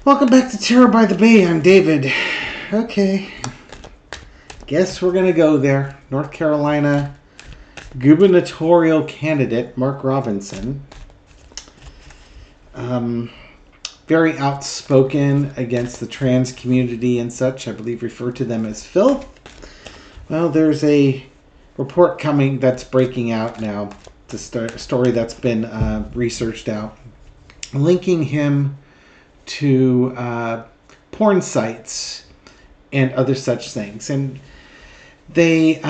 Welcome back to Terror by the Bay. I'm David. Okay. Guess we're going to go there. North Carolina gubernatorial candidate Mark Robinson. Very outspoken against the trans community and such. I believe referred to them as filth. Well, there's a report coming that's breaking out now. The story that's been researched out. Linking him to porn sites and other such things, and they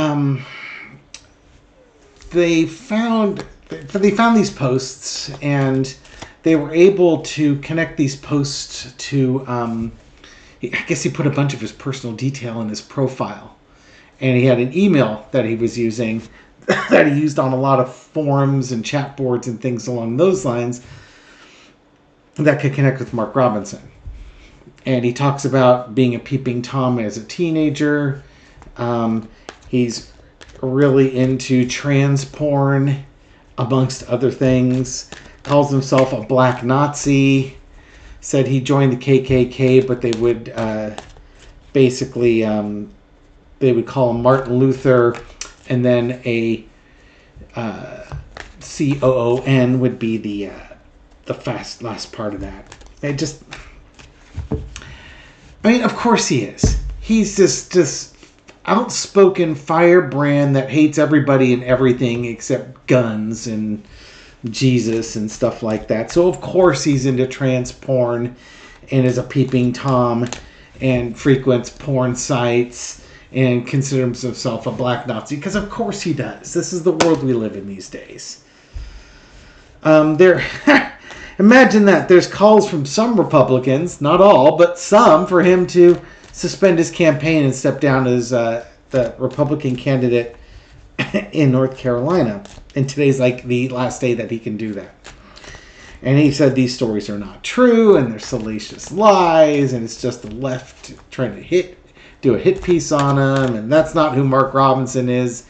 found these posts, and they were able to connect these posts to. I guess he put a bunch of his personal detail in his profile, and he had an email that he was using that he used on a lot of forums and chat boards and things along those lines that could connect with Mark Robinson. And he talks about being a peeping Tom as a teenager. He's really into trans porn, amongst other things. Calls himself a black Nazi. Said he joined the KKK, but they would basically they would call him Martin Luther, and then a COON would be the last part of that. Of course he is. He's this outspoken firebrand that hates everybody and everything except guns and Jesus and stuff like that. So of course he's into trans porn and is a peeping Tom and frequents porn sites and considers himself a black Nazi, because of course he does. This is the world we live in these days. Imagine that. There's calls from some Republicans, not all, but some, for him to suspend his campaign and step down as the Republican candidate in North Carolina. And today's like the last day that he can do that. And he said these stories are not true, and they're salacious lies, and it's just the left trying to do a hit piece on him, and that's not who Mark Robinson is.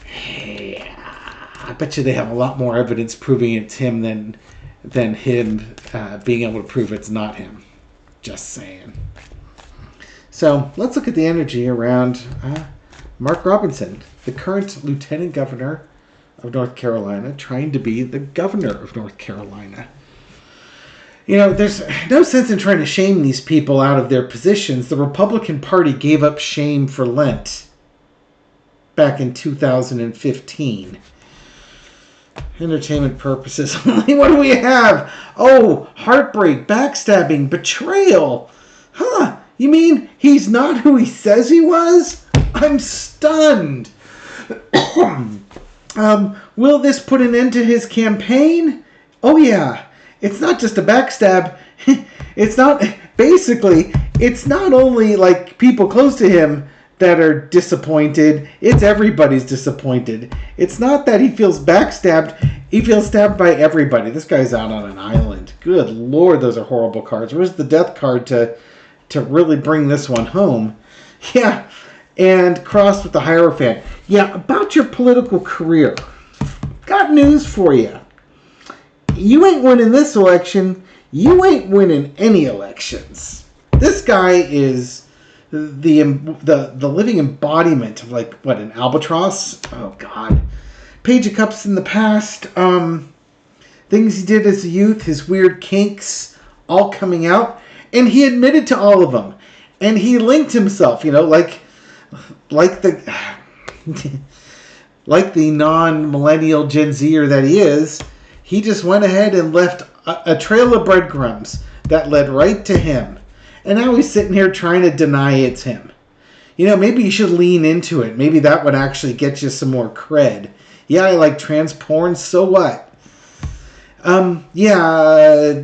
I bet you they have a lot more evidence proving it's him than him being able to prove it's not him. Just saying. So let's look at the energy around Mark Robinson, the current lieutenant governor of North Carolina, trying to be the governor of North Carolina. There's no sense in trying to shame these people out of their positions. The Republican Party gave up shame for Lent back in 2015. Entertainment purposes only. What do we have? Oh, heartbreak, backstabbing, betrayal. Huh? You mean he's not who he says he was? I'm stunned. Will this put an end to his campaign? Oh yeah. It's not just a backstab. It's not only like people close to him that are disappointed. It's everybody's disappointed. It's not that he feels backstabbed. He feels stabbed by everybody. This guy's out on an island. Good Lord, those are horrible cards. Where's the death card to really bring this one home? Yeah, and crossed with the Hierophant. Yeah, about your political career. Got news for you. You ain't winning this election. You ain't winning any elections. This guy is the living embodiment of an albatross. Oh God. Page of Cups in the past. Things he did as a youth, his weird kinks, all coming out, and he admitted to all of them, and he linked himself. Like the non-millennial Gen Zer that he is. He just went ahead and left a trail of breadcrumbs that led right to him. And now he's sitting here trying to deny it's him. Maybe you should lean into it. Maybe that would actually get you some more cred. Yeah, I like trans porn, so what? These are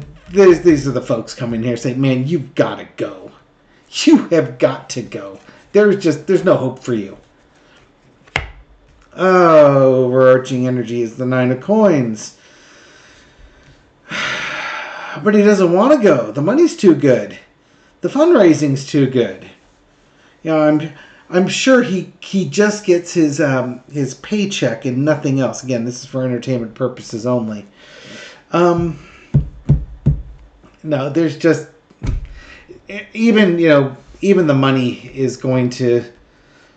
the folks coming here saying, man, you've got to go. You have got to go. There's no hope for you. Oh, overarching energy is the Nine of Coins. But he doesn't want to go. The money's too good. The fundraising's too good. I'm sure he just gets his paycheck and nothing else. Again, this is for entertainment purposes only. No, there's just even, even the money is going to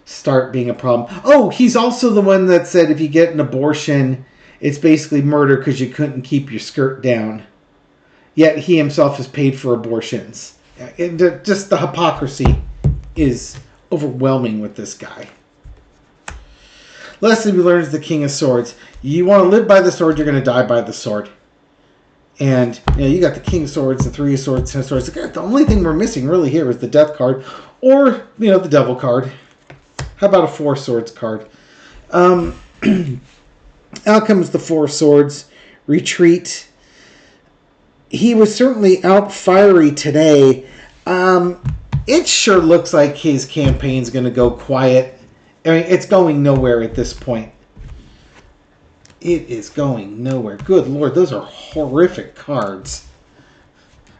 start being a problem. Oh, he's also the one that said if you get an abortion, it's basically murder because you couldn't keep your skirt down. Yet he himself has paid for abortions. Just the hypocrisy is overwhelming with this guy. Lesson we learn is the King of Swords. You want to live by the sword, you're going to die by the sword. And you got the King of Swords, the Three of Swords, Ten of Swords. The only thing we're missing really here is the Death card, or the Devil card. How about a Four of Swords card? Out comes the Four of Swords. Retreat. He was certainly out fiery today. It sure looks like his campaign's going to go quiet. I mean, it's going nowhere at this point. It is going nowhere. Good Lord, those are horrific cards.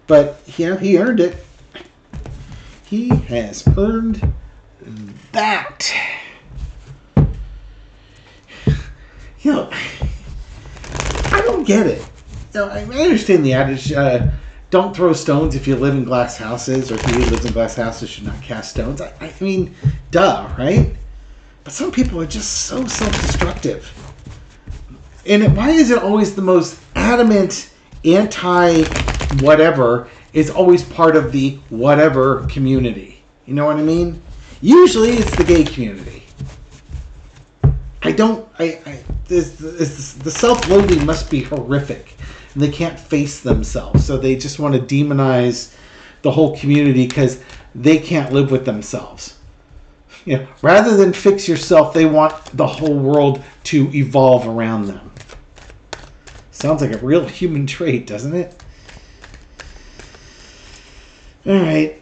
But, he earned it. He has earned that. I don't get it. I understand the adage, don't throw stones if you live in glass houses, or if he who lives in glass houses should not cast stones. I mean, duh, right? But some people are just so self-destructive. And why is it always the most adamant anti-whatever is always part of the whatever community? You know what I mean? Usually it's the gay community. The self-loathing must be horrific. And they can't face themselves. So they just want to demonize the whole community because they can't live with themselves. Rather than fix yourself, they want the whole world to evolve around them. Sounds like a real human trait, doesn't it? All right.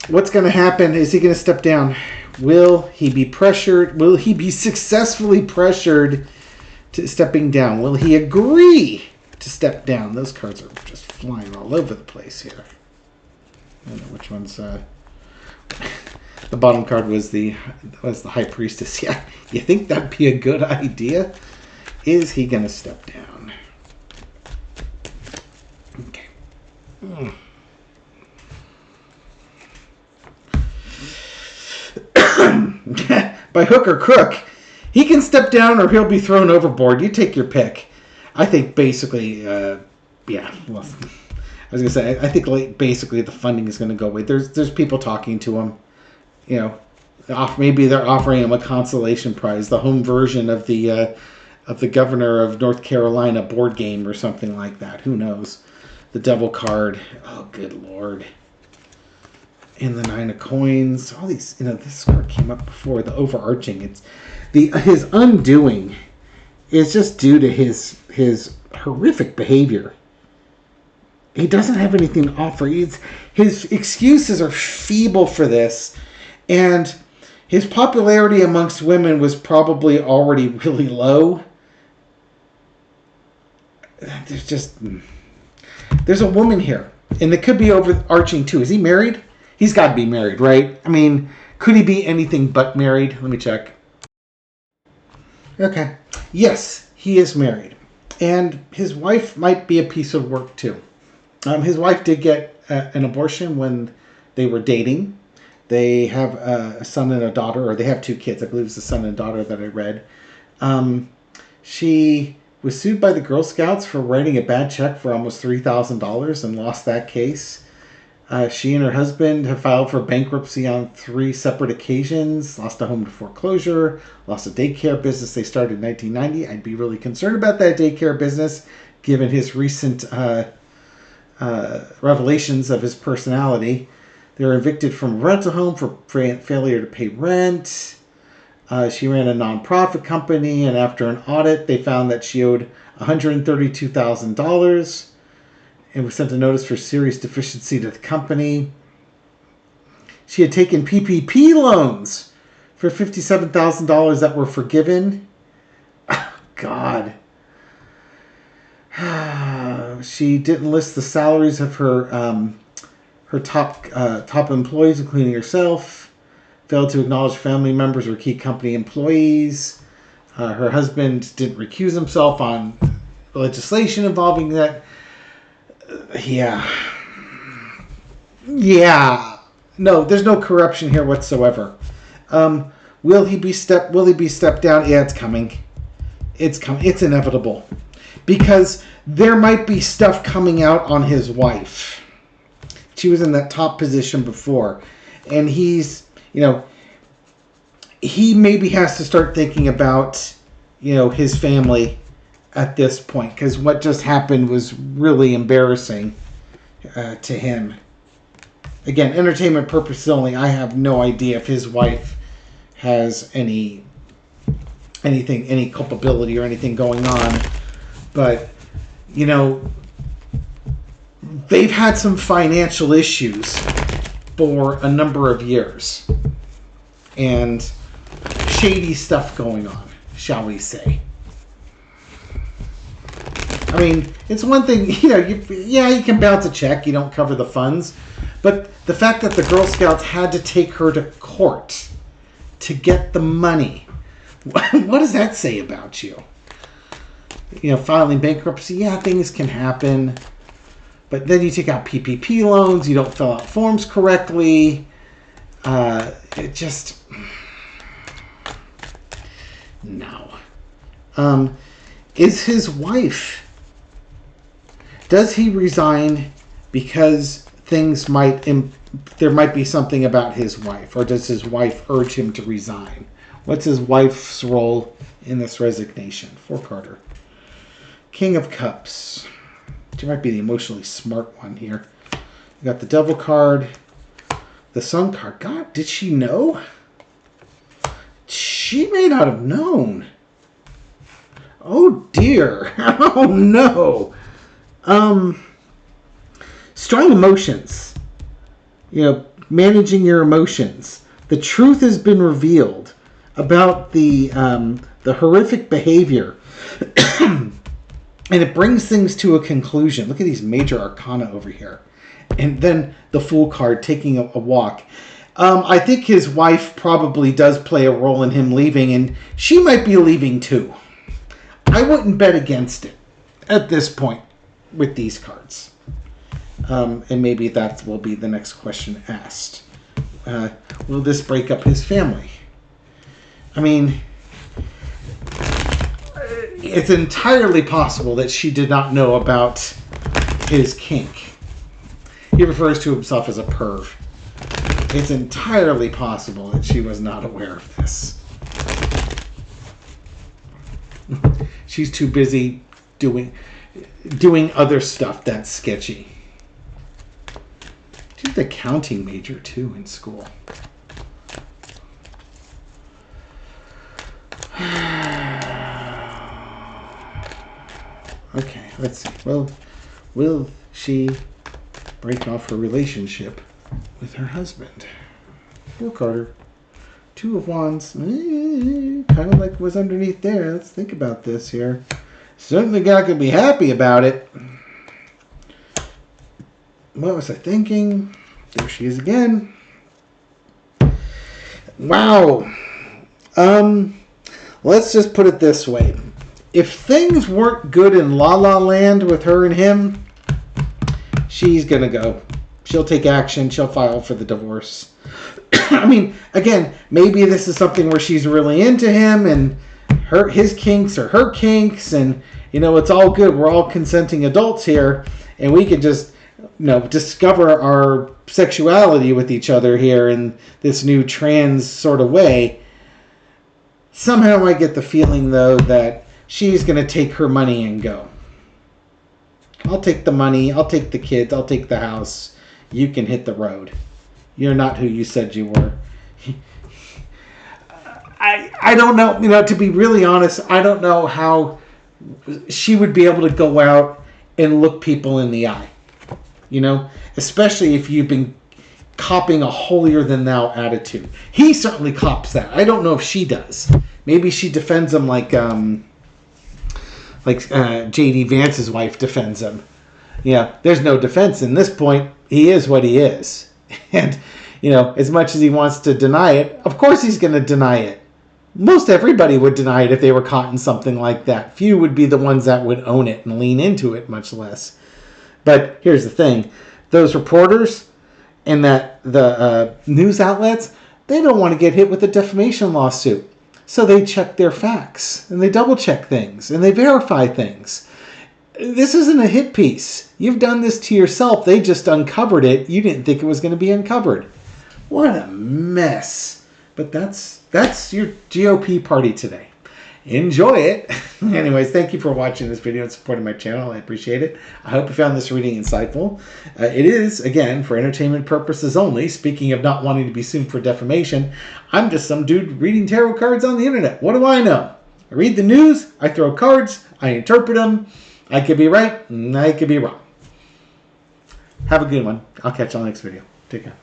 What's going to happen? Is he going to step down? Will he be pressured? Will he be successfully pressured to stepping down? Will he agree to step down? Those cards are just flying all over the place here. I don't know which one's... The bottom card was the High Priestess. Yeah, you think that'd be a good idea? Is he going to step down? Okay. By hook or crook, he can step down or he'll be thrown overboard. You take your pick. I think basically, I was going to say, I think basically the funding is going to go away. There's people talking to him. Maybe they're offering him a consolation prize, the home version of the governor of North Carolina board game or something like that. Who knows? The Devil card. Oh, good Lord. And the Nine of Coins. All these, this card came up before. The overarching. His undoing is just due to his horrific behavior. He doesn't have anything to offer. His excuses are feeble for this. And his popularity amongst women was probably already really low. There's a woman here. And it could be overarching too. Is he married? He's got to be married, right? I mean, could he be anything but married? Let me check. Okay. Yes, he is married. And his wife might be a piece of work too. His wife did get an abortion when they were dating. They have a son and a daughter, or they have two kids. I believe it's a son and a daughter that I read. She was sued by the Girl Scouts for writing a bad check for almost $3,000 and lost that case. She and her husband have filed for bankruptcy on 3 separate occasions, lost a home to foreclosure, lost a daycare business they started in 1990. I'd be really concerned about that daycare business, given his recent revelations of his personality. They were evicted from a rental home for failure to pay rent. She ran a nonprofit company, and after an audit, they found that she owed $132,000 and was sent a notice for serious deficiency to the company. She had taken PPP loans for $57,000 that were forgiven. Oh, God. She didn't list the salaries of her top employees, including herself. Failed to acknowledge family members or key company employees. Her husband didn't recuse himself on legislation involving that. Yeah. Yeah. No, there's no corruption here whatsoever. Will he be stepped down? Yeah, it's coming. It's coming. It's inevitable. Because there might be stuff coming out on his wife. She was in that top position before. And he's, he maybe has to start thinking about, his family at this point. Because what just happened was really embarrassing to him. Again, entertainment purposes only. I have no idea if his wife has any culpability or anything going on. But, they've had some financial issues for a number of years. And shady stuff going on, shall we say. I mean, it's one thing, you can bounce a check, you don't cover the funds. But the fact that the Girl Scouts had to take her to court to get the money, what does that say about you? Filing bankruptcy, things can happen. But then you take out PPP loans, you don't fill out forms correctly. It just... No. Is his wife... Does he resign because there might be something about his wife? Or does his wife urge him to resign? What's his wife's role in this resignation? Four-parter. King of Cups. She might be the emotionally smart one here. You got the Devil card. The Sun card. God, did she know? She may not have known. Oh dear. Oh no. Strong emotions. Managing your emotions. The truth has been revealed about the horrific behavior. And it brings things to a conclusion. Look at these major arcana over here. And then the Fool card, taking a walk. I think his wife probably does play a role in him leaving, and she might be leaving too. I wouldn't bet against it at this point with these cards. And maybe that will be the next question asked. Will this break up his family? I mean... It's entirely possible that she did not know about his kink. He refers to himself as a perv. It's entirely possible that she was not aware of this. She's too busy doing other stuff that's sketchy. She's the accounting major too in school. Okay, let's see. Well, will she break off her relationship with her husband? Fool Carter. Two of Wands. Kind of like was underneath there. Let's think about this here. Certainly not going to be happy about it. What was I thinking? There she is again. Wow. Let's just put it this way. If things weren't good in La La Land with her and him, she's going to go. She'll take action. She'll file for the divorce. I mean, again, maybe this is something where she's really into him and his kinks are her kinks, and, it's all good. We're all consenting adults here, and we can just, discover our sexuality with each other here in this new trans sort of way. Somehow I get the feeling, though, that she's going to take her money and go. I'll take the money. I'll take the kids. I'll take the house. You can hit the road. You're not who you said you were. I don't know. To be really honest, I don't know how she would be able to go out and look people in the eye. Especially if you've been copping a holier-than-thou attitude. He certainly cops that. I don't know if she does. Maybe she defends him like J.D. Vance's wife defends him. There's no defense in this point. He is what he is. And, as much as he wants to deny it, of course he's going to deny it. Most everybody would deny it if they were caught in something like that. Few would be the ones that would own it and lean into it, much less. But here's the thing. Those reporters, and that the news outlets, they don't want to get hit with a defamation lawsuit. So they check their facts, and they double check things, and they verify things. This isn't a hit piece. You've done this to yourself. They just uncovered it. You didn't think it was going to be uncovered. What a mess. But that's your GOP party today. Enjoy it. Anyways, thank you for watching this video and supporting my channel. I appreciate it. I hope you found this reading insightful. It is, again, for entertainment purposes only. Speaking of not wanting to be sued for defamation, I'm just some dude reading tarot cards on the internet. What do I know? I read the news, I throw cards, I interpret them. I could be right, and I could be wrong. Have a good one. I'll catch you on the next video. Take care.